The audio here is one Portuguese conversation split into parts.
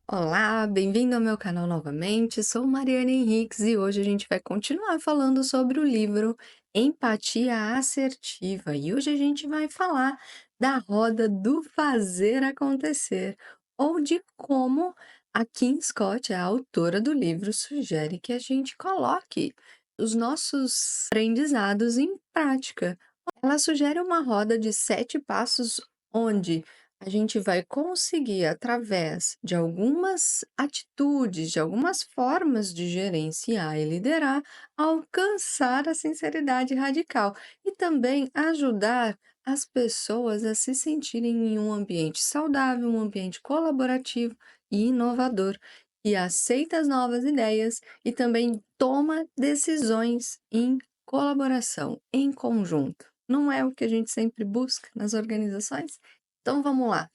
Olá, bem-vindo ao meu canal novamente. Sou Mariana Henriques e hoje a gente vai continuar falando sobre o livro Empatia Assertiva. E hoje a gente vai falar da roda do fazer acontecer, ou de como a Kim Scott, a autora do livro, sugere que a gente coloque os nossos aprendizados em prática. Ela sugere uma roda de 7 passos onde a gente vai conseguir, através de algumas atitudes, de algumas formas de gerenciar e liderar, alcançar a sinceridade radical e também ajudar as pessoas a se sentirem em um ambiente saudável, um ambiente colaborativo e inovador, que aceita as novas ideias e também toma decisões em colaboração, em conjunto. Não é o que a gente sempre busca nas organizações? Então vamos lá.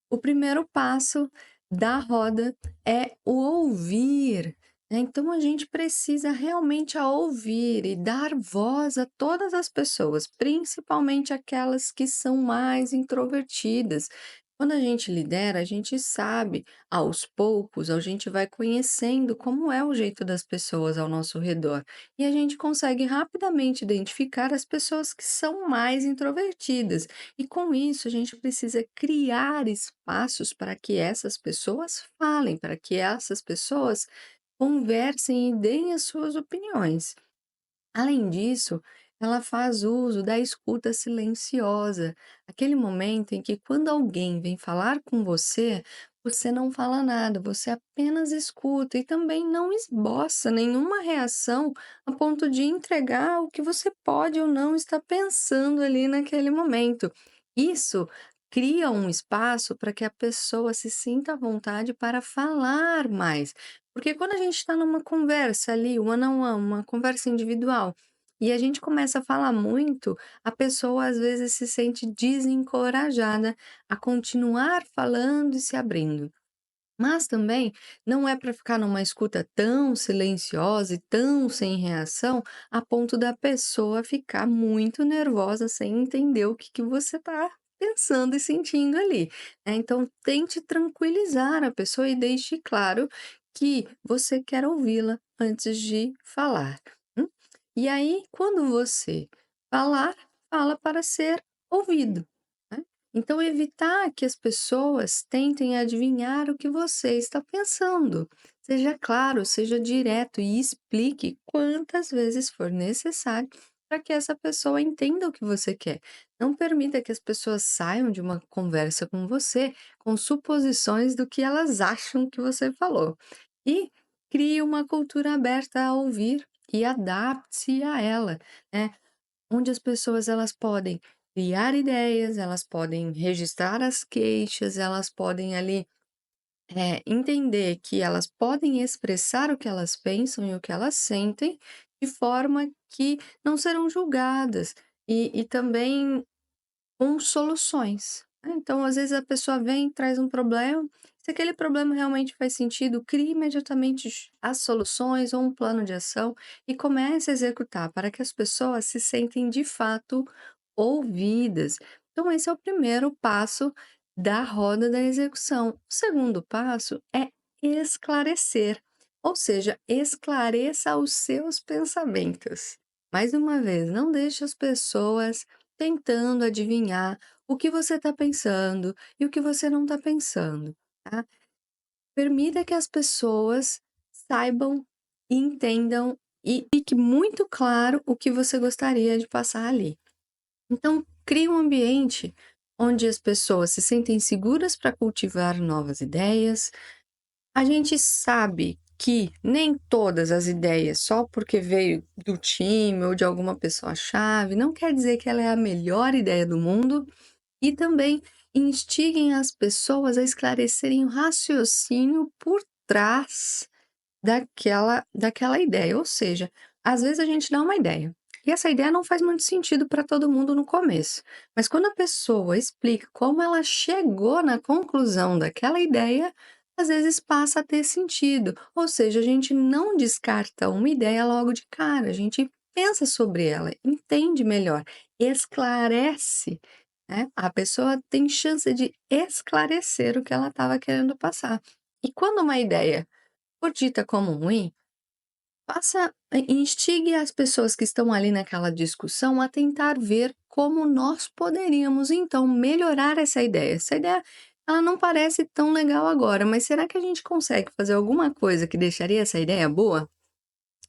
O primeiro passo da roda é o ouvir, né? Então a gente precisa realmente a ouvir e dar voz a todas as pessoas, principalmente aquelas que são mais introvertidas. Quando a gente lidera, a gente sabe, aos poucos, a gente vai conhecendo como é o jeito das pessoas ao nosso redor. E a gente consegue rapidamente identificar as pessoas que são mais introvertidas. E com isso, a gente precisa criar espaços para que essas pessoas falem, para que essas pessoas conversem e deem as suas opiniões. Além disso, ela faz uso da escuta silenciosa, aquele momento em que, quando alguém vem falar com você, você não fala nada, você apenas escuta e também não esboça nenhuma reação a ponto de entregar o que você pode ou não estar pensando ali naquele momento. Isso cria um espaço para que a pessoa se sinta à vontade para falar mais. Porque quando a gente está numa conversa ali, one on one, uma conversa individual, e a gente começa a falar muito, a pessoa às vezes se sente desencorajada a continuar falando e se abrindo. Mas também não é para ficar numa escuta tão silenciosa e tão sem reação, a ponto da pessoa ficar muito nervosa sem entender o que você está pensando e sentindo ali, né. Então tente tranquilizar a pessoa e deixe claro que você quer ouvi-la antes de falar. hum. E aí, quando você falar, fala para ser ouvido, né. Então, evitar que as pessoas tentem adivinhar o que você está pensando. Seja claro, seja direto e explique quantas vezes for necessário para que essa pessoa entenda o que você quer. Não permita que as pessoas saiam de uma conversa com você com suposições do que elas acham que você falou. E crie uma cultura aberta a ouvir e adapte-se a ela, né? Onde as pessoas elas podem criar ideias, elas podem registrar as queixas, elas podem ali, entender que elas podem expressar o que elas pensam e o que elas sentem, de forma que não serão julgadas e também com soluções, né. Então, às vezes, a pessoa vem, traz um problema, se aquele problema realmente faz sentido, crie imediatamente as soluções ou um plano de ação e comece a executar, para que as pessoas se sentem de fato ouvidas. Então, esse é o primeiro passo da roda da execução. O segundo passo é esclarecer, ou seja, esclareça os seus pensamentos. Mais uma vez, não deixe as pessoas tentando adivinhar o que você está pensando e o que você não está pensando, tá? Permita que as pessoas saibam, entendam e fique muito claro o que você gostaria de passar ali. Então, crie um ambiente onde as pessoas se sentem seguras para cultivar novas ideias. A gente sabe que nem todas as ideias, só porque veio do time ou de alguma pessoa-chave, não quer dizer que ela é a melhor ideia do mundo, e também instiguem as pessoas a esclarecerem o raciocínio por trás daquela ideia. Ou seja, às vezes a gente dá uma ideia, e essa ideia não faz muito sentido para todo mundo no começo, mas quando a pessoa explica como ela chegou na conclusão daquela ideia, às vezes passa a ter sentido. Ou seja, a gente não descarta uma ideia logo de cara, a gente pensa sobre ela, entende melhor, esclarece, né, a pessoa tem chance de esclarecer o que ela estava querendo passar. E quando uma ideia for dita como ruim, instigue as pessoas que estão ali naquela discussão a tentar ver como nós poderíamos então melhorar essa ideia. Essa ideia, ela não parece tão legal agora, mas será que a gente consegue fazer alguma coisa que deixaria essa ideia boa?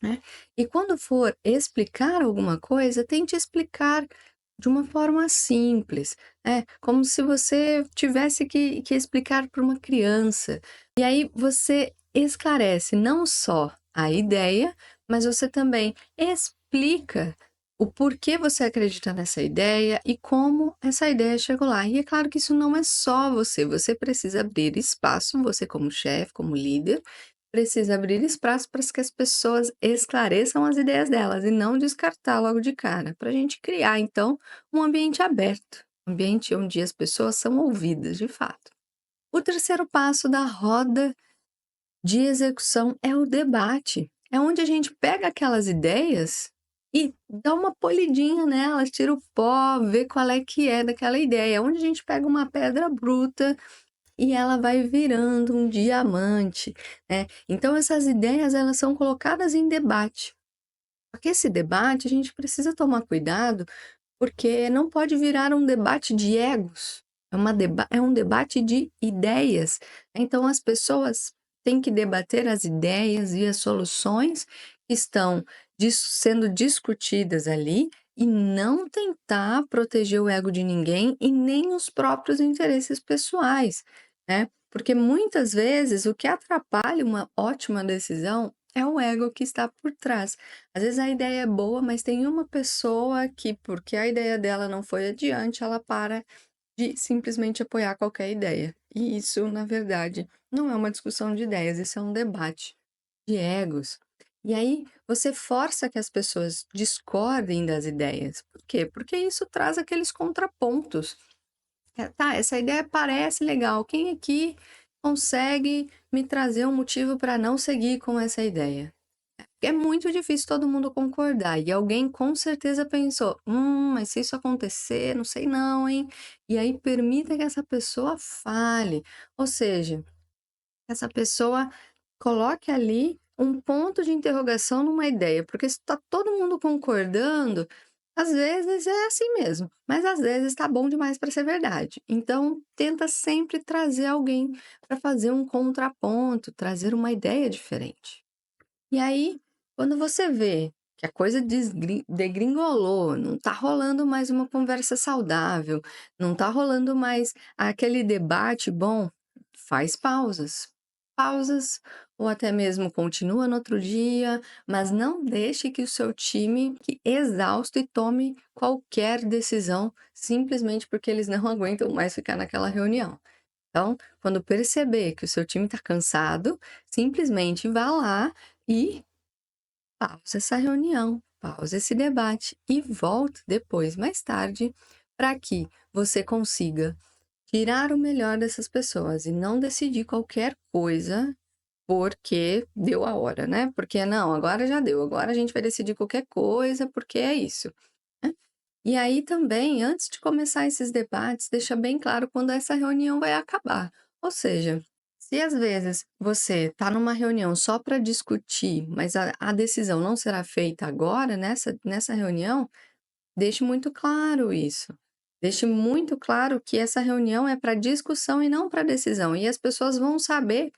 Né? E quando for explicar alguma coisa, tente explicar de uma forma simples, como se você tivesse que explicar para uma criança. E aí você esclarece não só a ideia, mas você também explica o porquê você acredita nessa ideia e como essa ideia chegou lá. E é claro que isso não é só você precisa abrir espaço, você como chefe, como líder, precisa abrir espaço para que as pessoas esclareçam as ideias delas e não descartar logo de cara, para a gente criar, então, um ambiente aberto, um ambiente onde as pessoas são ouvidas de fato. O terceiro passo da roda de execução é o debate. É onde a gente pega aquelas ideias e dá uma polidinha nelas, tira o pó, vê qual é que é daquela ideia. É onde a gente pega uma pedra bruta e ela vai virando um diamante, né. Então essas ideias, elas são colocadas em debate. Porque esse debate a gente precisa tomar cuidado, porque não pode virar um debate de egos, é um debate de ideias. Então as pessoas têm que debater as ideias e as soluções que estão sendo discutidas ali e não tentar proteger o ego de ninguém e nem os próprios interesses pessoais, né? Porque muitas vezes o que atrapalha uma ótima decisão é o ego que está por trás. Às vezes a ideia é boa, mas tem uma pessoa que, porque a ideia dela não foi adiante, ela para de simplesmente apoiar qualquer ideia. E isso, na verdade, não é uma discussão de ideias, isso é um debate de egos. E aí você força que as pessoas discordem das ideias. Por quê? Porque isso traz aqueles contrapontos. Tá, essa ideia parece legal. Quem aqui consegue me trazer um motivo para não seguir com essa ideia? É muito difícil todo mundo concordar, e alguém com certeza pensou: mas se isso acontecer, não sei não, hein?". E aí permita que essa pessoa fale, ou seja, que essa pessoa coloque ali um ponto de interrogação numa ideia, porque se está todo mundo concordando, às vezes é assim mesmo, mas às vezes está bom demais para ser verdade. Então tenta sempre trazer alguém para fazer um contraponto, trazer uma ideia diferente. E aí, quando você vê que a coisa degringolou, não tá rolando mais uma conversa saudável, não tá rolando mais aquele debate bom, faz pausas. Pausas, ou até mesmo continua no outro dia, mas não deixe que o seu time fique exausto e tome qualquer decisão simplesmente porque eles não aguentam mais ficar naquela reunião. Então, quando perceber que o seu time está cansado, simplesmente vá lá e pausa essa reunião, pausa esse debate e volte depois, mais tarde, para que você consiga tirar o melhor dessas pessoas e não decidir qualquer coisa porque deu a hora, né? Porque não, agora já deu, agora a gente vai decidir qualquer coisa porque é isso, né? E aí também, antes de começar esses debates, deixa bem claro quando essa reunião vai acabar. Ou seja, se às vezes você está numa reunião só para discutir, mas a decisão não será feita agora, nessa reunião, deixe muito claro isso. Deixe muito claro que essa reunião é para discussão e não para decisão. E as pessoas vão saber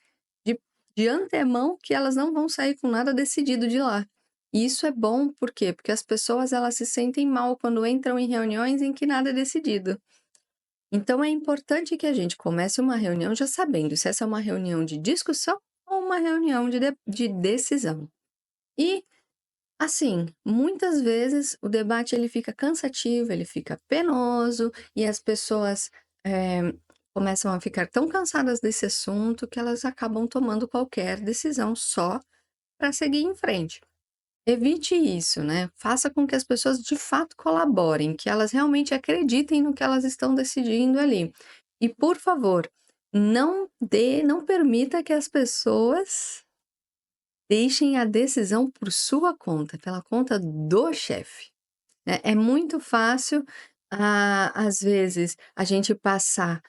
de, de antemão que elas não vão sair com nada decidido de lá. E isso é bom, por quê? Porque as pessoas elas se sentem mal quando entram em reuniões em que nada é decidido. Então é importante que a gente comece uma reunião já sabendo se essa é uma reunião de discussão ou uma reunião de decisão. E, assim, muitas vezes o debate ele fica cansativo, ele fica penoso e as pessoas começam a ficar tão cansadas desse assunto que elas acabam tomando qualquer decisão só para seguir em frente. Evite isso, né? Faça com que as pessoas de fato colaborem, que elas realmente acreditem no que elas estão decidindo ali. E, por favor, não permita que as pessoas deixem a decisão por sua conta, pela conta do chefe, né? É muito fácil, às vezes, a gente passar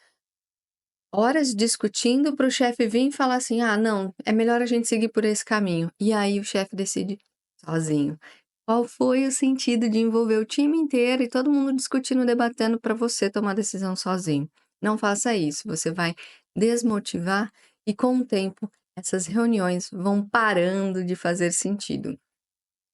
Horas discutindo para o chefe vir e falar assim: "Ah, não, é melhor a gente seguir por esse caminho". E aí o chefe decide sozinho. Qual foi o sentido de envolver o time inteiro e todo mundo discutindo, debatendo para você tomar decisão sozinho? Não faça isso, você vai desmotivar e com o tempo essas reuniões vão parando de fazer sentido.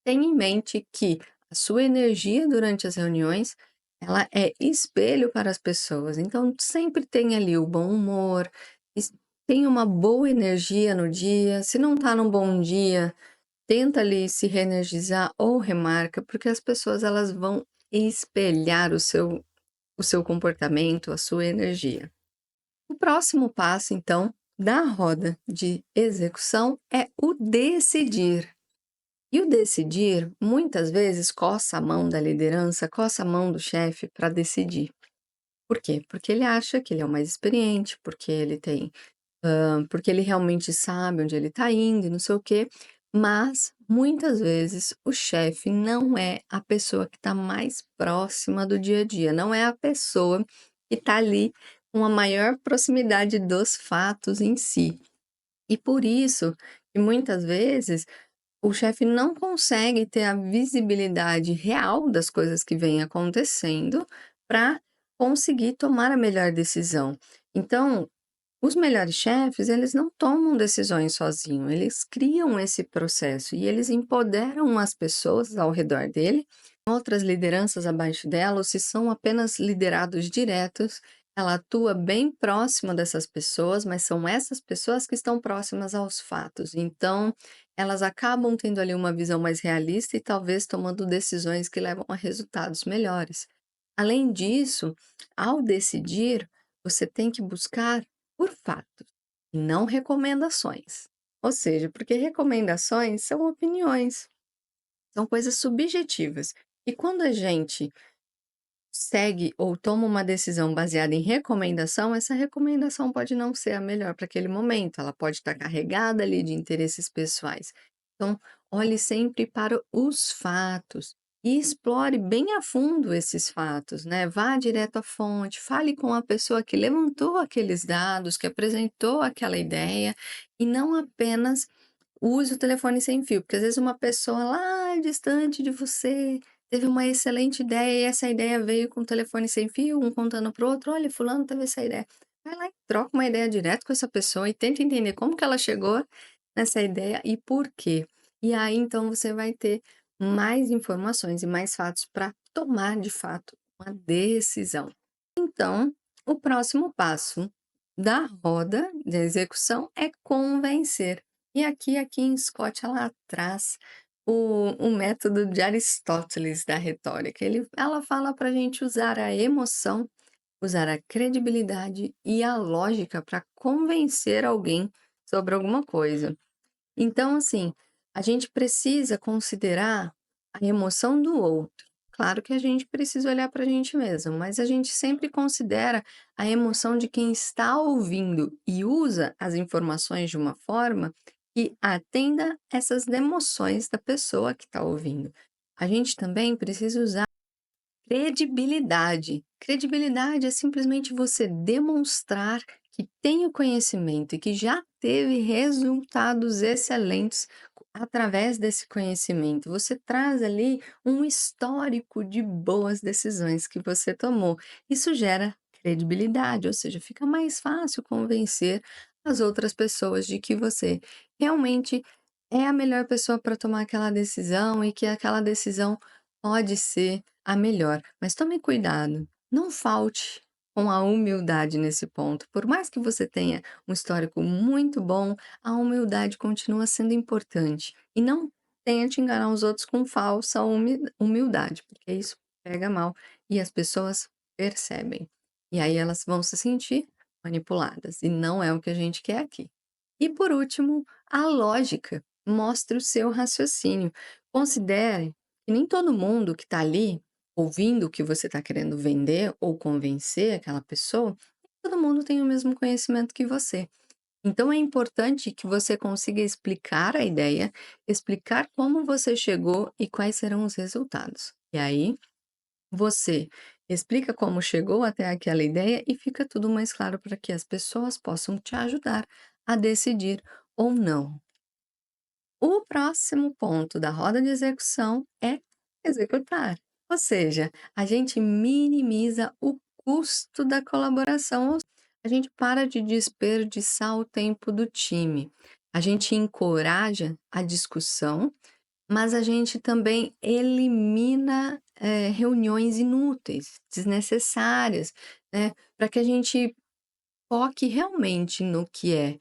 Tenha em mente que a sua energia durante as reuniões, ela é espelho para as pessoas, então sempre tenha ali o bom humor, tenha uma boa energia no dia, se não está num bom dia, tenta ali se reenergizar ou remarca, porque as pessoas elas vão espelhar o seu comportamento, a sua energia. O próximo passo, então, da roda de execução é o decidir. E o decidir, muitas vezes, coça a mão da liderança, coça a mão do chefe para decidir. Por quê? Porque ele acha que ele é o mais experiente, porque ele realmente sabe onde ele está indo e não sei o quê. Mas, muitas vezes, o chefe não é a pessoa que está mais próxima do dia a dia, não é a pessoa que está ali com a maior proximidade dos fatos em si. E por isso que muitas vezes o chefe não consegue ter a visibilidade real das coisas que vêm acontecendo para conseguir tomar a melhor decisão. Então, os melhores chefes, eles não tomam decisões sozinhos, eles criam esse processo e eles empoderam as pessoas ao redor dele, outras lideranças abaixo dela, ou se são apenas liderados diretos, ela atua bem próxima dessas pessoas, mas são essas pessoas que estão próximas aos fatos. Então, elas acabam tendo ali uma visão mais realista e talvez tomando decisões que levam a resultados melhores. Além disso, ao decidir, você tem que buscar por fatos, e não recomendações. Ou seja, porque recomendações são opiniões, são coisas subjetivas. E quando a gente segue ou toma uma decisão baseada em recomendação, essa recomendação pode não ser a melhor para aquele momento, ela pode estar carregada ali de interesses pessoais. Então, olhe sempre para os fatos e explore bem a fundo esses fatos, né? Vá direto à fonte, fale com a pessoa que levantou aqueles dados, que apresentou aquela ideia, e não apenas use o telefone sem fio, porque às vezes uma pessoa lá distante de você teve uma excelente ideia e essa ideia veio com o telefone sem fio, um contando para o outro: "Olha, fulano teve essa ideia". Vai lá e troca uma ideia direto com essa pessoa e tenta entender como que ela chegou nessa ideia e por quê. E aí, então, você vai ter mais informações e mais fatos para tomar, de fato, uma decisão. Então, o próximo passo da roda de execução é convencer. E aqui em Scott ela traz o método de Aristóteles da retórica. Ela fala para a gente usar a emoção, usar a credibilidade e a lógica para convencer alguém sobre alguma coisa. Então, assim, a gente precisa considerar a emoção do outro. Claro que a gente precisa olhar para a gente mesmo, mas a gente sempre considera a emoção de quem está ouvindo e usa as informações de uma forma que atenda essas emoções da pessoa que está ouvindo. A gente também precisa usar credibilidade. Credibilidade é simplesmente você demonstrar que tem o conhecimento e que já teve resultados excelentes através desse conhecimento. Você traz ali um histórico de boas decisões que você tomou. Isso gera credibilidade, ou seja, fica mais fácil convencer as outras pessoas de que você realmente é a melhor pessoa para tomar aquela decisão e que aquela decisão pode ser a melhor. Mas tome cuidado, não falte com a humildade nesse ponto. Por mais que você tenha um histórico muito bom, a humildade continua sendo importante. E não tente enganar os outros com falsa humildade, porque isso pega mal e as pessoas percebem. E aí elas vão se sentir manipuladas, e não é o que a gente quer aqui. E por último, a lógica. Mostre o seu raciocínio. Considere que nem todo mundo que está ali ouvindo o que você está querendo vender ou convencer aquela pessoa, todo mundo tem o mesmo conhecimento que você. Então é importante que você consiga explicar a ideia, explicar como você chegou e quais serão os resultados. E aí você Explica como chegou até aquela ideia e fica tudo mais claro para que as pessoas possam te ajudar a decidir ou não. O próximo ponto da roda de execução é executar, ou seja, a gente minimiza o custo da colaboração, ou a gente para de desperdiçar o tempo do time. A gente encoraja a discussão, mas a gente também elimina, reuniões inúteis, desnecessárias, né, para que a gente foque realmente no que é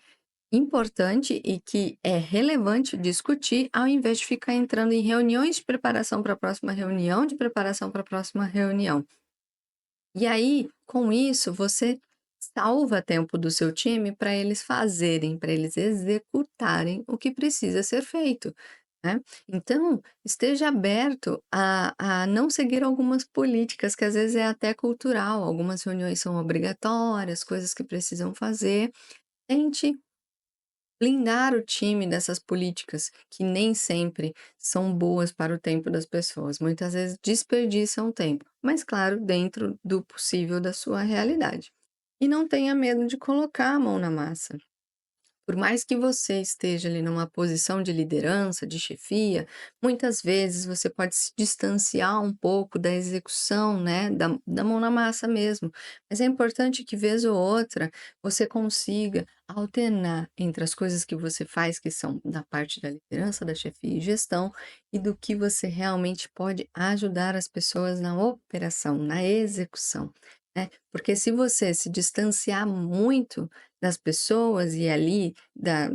importante e que é relevante discutir, ao invés de ficar entrando em reuniões de preparação para a próxima reunião, de preparação para a próxima reunião. E aí, com isso, você salva tempo do seu time para eles fazerem, para eles executarem o que precisa ser feito, né. Então, esteja aberto a não seguir algumas políticas que às vezes é até cultural, algumas reuniões são obrigatórias, coisas que precisam fazer. Tente blindar o time dessas políticas que nem sempre são boas para o tempo das pessoas, muitas vezes desperdiçam tempo, mas claro, dentro do possível da sua realidade. E não tenha medo de colocar a mão na massa. Por mais que você esteja ali numa posição de liderança, de chefia, muitas vezes você pode se distanciar um pouco da execução, né, da mão na massa mesmo. Mas é importante que, vez ou outra, você consiga alternar entre as coisas que você faz, que são da parte da liderança, da chefia e gestão, e do que você realmente pode ajudar as pessoas na operação, na execução, né? Porque se você se distanciar muito das pessoas e ali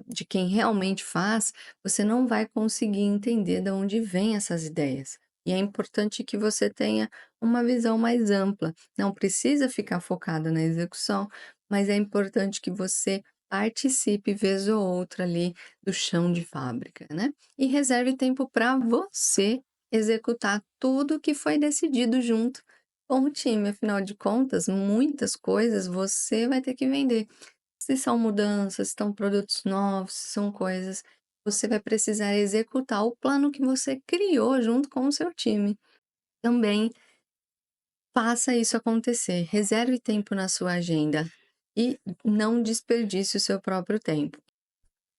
de quem realmente faz, você não vai conseguir entender de onde vêm essas ideias. E é importante que você tenha uma visão mais ampla. Não precisa ficar focada na execução, mas é importante que você participe vez ou outra ali do chão de fábrica, né? E reserve tempo para você executar tudo que foi decidido junto com o time. Afinal de contas, muitas coisas você vai ter que vender. Se são mudanças, se são produtos novos, se são coisas, você vai precisar executar o plano que você criou junto com o seu time. Também faça isso acontecer, reserve tempo na sua agenda e não desperdice o seu próprio tempo.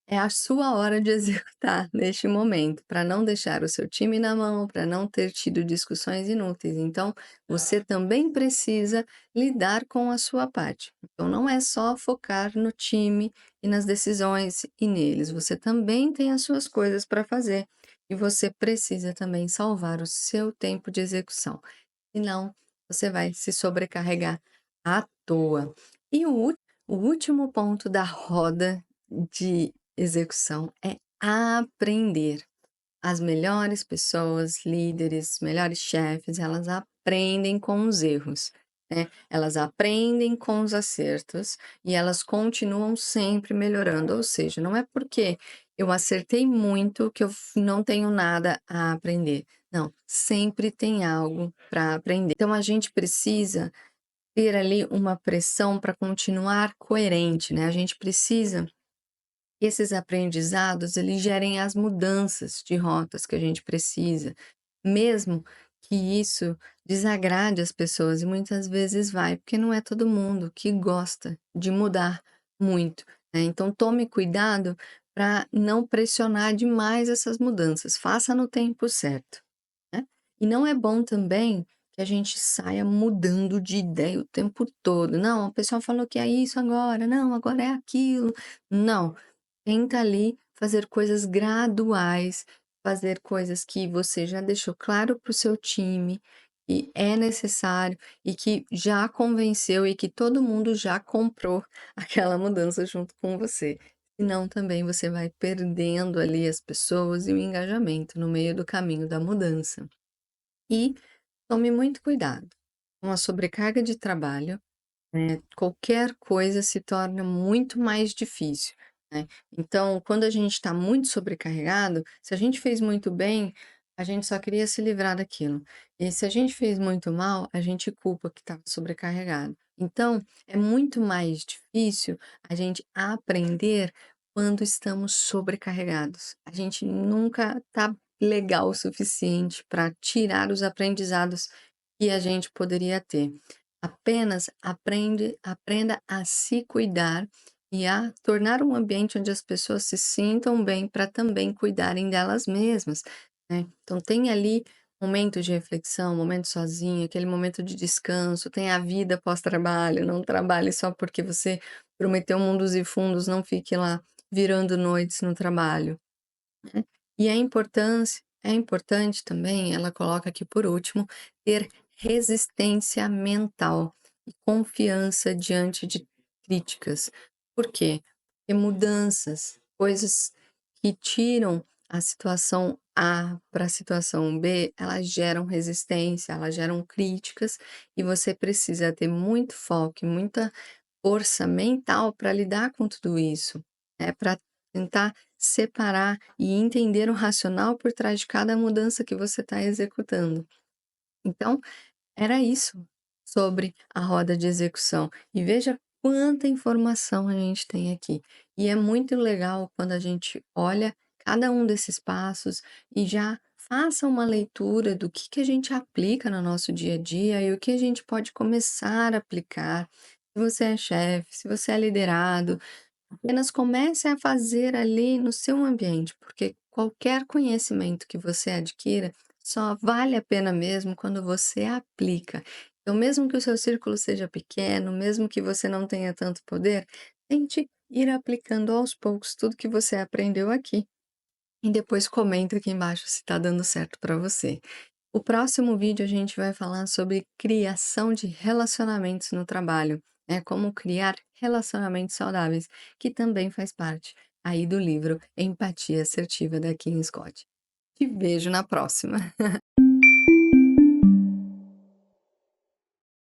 É a sua hora de executar neste momento, para não deixar o seu time na mão, para não ter tido discussões inúteis. Então, você também precisa lidar com a sua parte. Então, não é só focar no time e nas decisões e neles, você também tem as suas coisas para fazer e você precisa também salvar o seu tempo de execução. Senão, você vai se sobrecarregar à toa. E o último ponto da roda de execução é aprender. As melhores pessoas, líderes, melhores chefes, elas aprendem com os erros, né? Elas aprendem com os acertos e elas continuam sempre melhorando. Ou seja, não é porque eu acertei muito que eu não tenho nada a aprender. Não, sempre tem algo para aprender. Então a gente precisa ter ali uma pressão para continuar coerente, né? A gente precisa que esses aprendizados, eles gerem as mudanças de rotas que a gente precisa, mesmo que isso desagrade as pessoas, e muitas vezes vai, porque não é todo mundo que gosta de mudar muito, né. Então tome cuidado para não pressionar demais essas mudanças, faça no tempo certo, né. E não é bom também que a gente saia mudando de ideia o tempo todo. "Não, a pessoa falou que é isso agora, não, agora é aquilo". Não. Tenta ali fazer coisas graduais, fazer coisas que você já deixou claro para o seu time que é necessário e que já convenceu e que todo mundo já comprou aquela mudança junto com você. Senão também você vai perdendo ali as pessoas e o engajamento no meio do caminho da mudança. E tome muito cuidado com a sobrecarga de trabalho, qualquer coisa se torna muito mais difícil, né. Então, quando a gente está muito sobrecarregado, se a gente fez muito bem, a gente só queria se livrar daquilo. E se a gente fez muito mal, a gente culpa que estava sobrecarregado. Então, é muito mais difícil a gente aprender quando estamos sobrecarregados. A gente nunca tá legal o suficiente para tirar os aprendizados que a gente poderia ter. Apenas aprenda a se cuidar e a tornar um ambiente onde as pessoas se sintam bem para também cuidarem delas mesmas, né. Então tem ali momentos de reflexão, momento sozinho, aquele momento de descanso, tem a vida pós-trabalho, não trabalhe só porque você prometeu mundos e fundos, não fique lá virando noites no trabalho, né. E é importante também, ela coloca aqui por último, ter resistência mental e confiança diante de críticas. Por quê? Porque mudanças, coisas que tiram a situação A para a situação B, elas geram resistência, elas geram críticas, e você precisa ter muito foco e muita força mental para lidar com tudo isso, né, para tentar separar e entender o racional por trás de cada mudança que você está executando. Então, era isso sobre a roda de execução. E veja quanta informação a gente tem aqui. E é muito legal quando a gente olha cada um desses passos e já faça uma leitura do que a gente aplica no nosso dia a dia e o que a gente pode começar a aplicar. Se você é chefe, se você é liderado, apenas comece a fazer ali no seu ambiente, porque qualquer conhecimento que você adquira só vale a pena mesmo quando você aplica. Então, mesmo que o seu círculo seja pequeno, mesmo que você não tenha tanto poder, tente ir aplicando aos poucos tudo que você aprendeu aqui e depois comenta aqui embaixo se está dando certo para você. O próximo vídeo a gente vai falar sobre criação de relacionamentos no trabalho, né? Como criar relacionamentos saudáveis, que também faz parte aí do livro Empatia Assertiva da Kim Scott. Te vejo na próxima.